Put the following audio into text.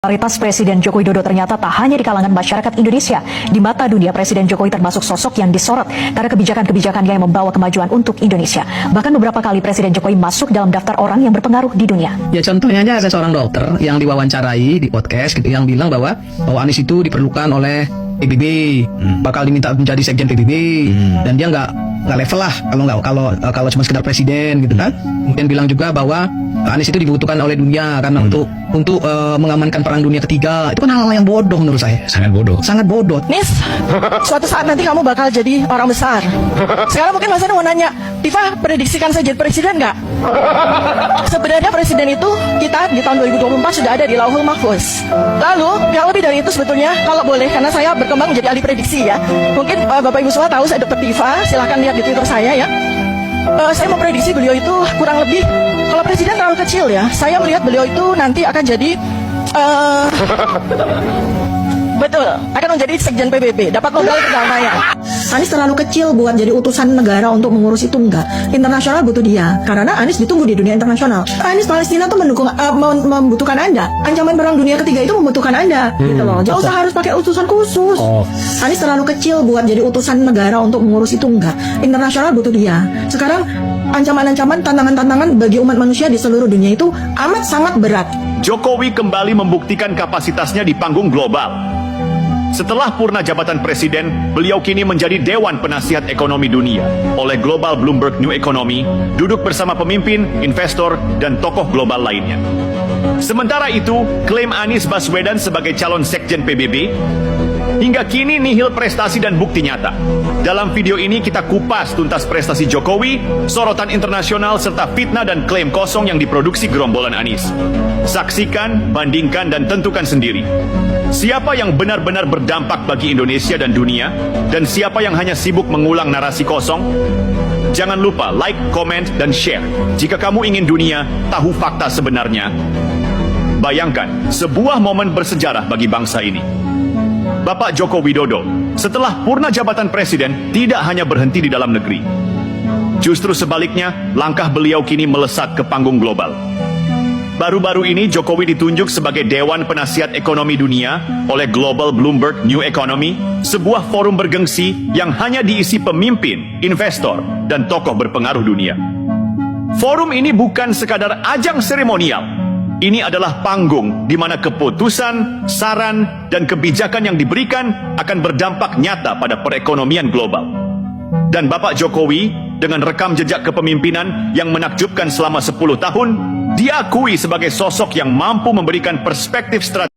Popularitas Presiden Joko Widodo ternyata tak hanya di kalangan masyarakat Indonesia. Di mata dunia, Presiden Jokowi termasuk sosok yang disorot karena kebijakan-kebijakannya yang membawa kemajuan untuk Indonesia. Bahkan beberapa kali Presiden Jokowi masuk dalam daftar orang yang berpengaruh di dunia. Ya contohnya aja ada seorang dokter yang diwawancarai di podcast gitu, yang bilang bahwa Anies itu diperlukan oleh PBB, bakal diminta menjadi sekjen PBB, dan dia nggak level lah kalau cuma sekedar presiden gitu kan. Kemudian bilang juga bahwa Anies itu dibutuhkan oleh dunia karena untuk mengamankan perang dunia ketiga. Itu kan hal-hal yang bodoh menurut saya. Sangat bodoh. Nis, suatu saat nanti kamu bakal jadi orang besar. Sekarang mungkin Mas Anu mau nanya, Tifa, prediksikan saya jadi presiden nggak? Sebenarnya presiden itu kita di tahun 2024 sudah ada di Lauhul Mahfuz. Lalu yang lebih dari itu sebetulnya, kalau boleh, karena saya berkembang menjadi ahli prediksi ya. Mungkin Bapak Ibu semua tahu saya Dr. Tifa, silahkan lihat di Twitter saya ya. Saya memprediksi beliau itu kurang lebih, kalau presiden terlalu kecil ya, saya melihat beliau itu nanti akan jadi betul, akan menjadi sekjen PBB, dapat modal kedamaian. Anies terlalu kecil buat jadi utusan negara untuk mengurus itu, enggak. Internasional butuh dia, karena Anies ditunggu di dunia internasional. Anies Palestina tuh membutuhkan Anda. Ancaman perang dunia ketiga itu membutuhkan Anda, gitu loh. Jangan usah harus pakai utusan khusus. Anies terlalu kecil buat jadi utusan negara untuk mengurus itu, enggak. Internasional butuh dia. Sekarang ancaman-ancaman, tantangan-tantangan bagi umat manusia di seluruh dunia itu amat sangat berat. Jokowi kembali membuktikan kapasitasnya di panggung global. Setelah purna jabatan presiden, beliau kini menjadi Dewan Penasihat Ekonomi Dunia oleh Global Bloomberg New Economy, duduk bersama pemimpin, investor, dan tokoh global lainnya. Sementara itu, klaim Anies Baswedan sebagai calon sekjen PBB hingga kini nihil prestasi dan bukti nyata. Dalam video ini kita kupas tuntas prestasi Jokowi, sorotan internasional, serta fitnah dan klaim kosong yang diproduksi gerombolan Anies. Saksikan, bandingkan, dan tentukan sendiri. Siapa yang benar-benar berdampak bagi Indonesia dan dunia, dan siapa yang hanya sibuk mengulang narasi kosong? Jangan lupa like, comment, dan share jika kamu ingin dunia tahu fakta sebenarnya. Bayangkan, sebuah momen bersejarah bagi bangsa ini. Bapak Joko Widodo, setelah purna jabatan presiden, tidak hanya berhenti di dalam negeri. Justru sebaliknya, langkah beliau kini melesat ke panggung global. Baru-baru ini Jokowi ditunjuk sebagai Dewan Penasihat Ekonomi Dunia oleh Global Bloomberg New Economy, sebuah forum bergengsi yang hanya diisi pemimpin, investor, dan tokoh berpengaruh dunia. Forum ini bukan sekadar ajang seremonial. Ini adalah panggung di mana keputusan, saran, dan kebijakan yang diberikan akan berdampak nyata pada perekonomian global. Dan Bapak Jokowi, dengan rekam jejak kepemimpinan yang menakjubkan selama 10 tahun, diakui sebagai sosok yang mampu memberikan perspektif strategis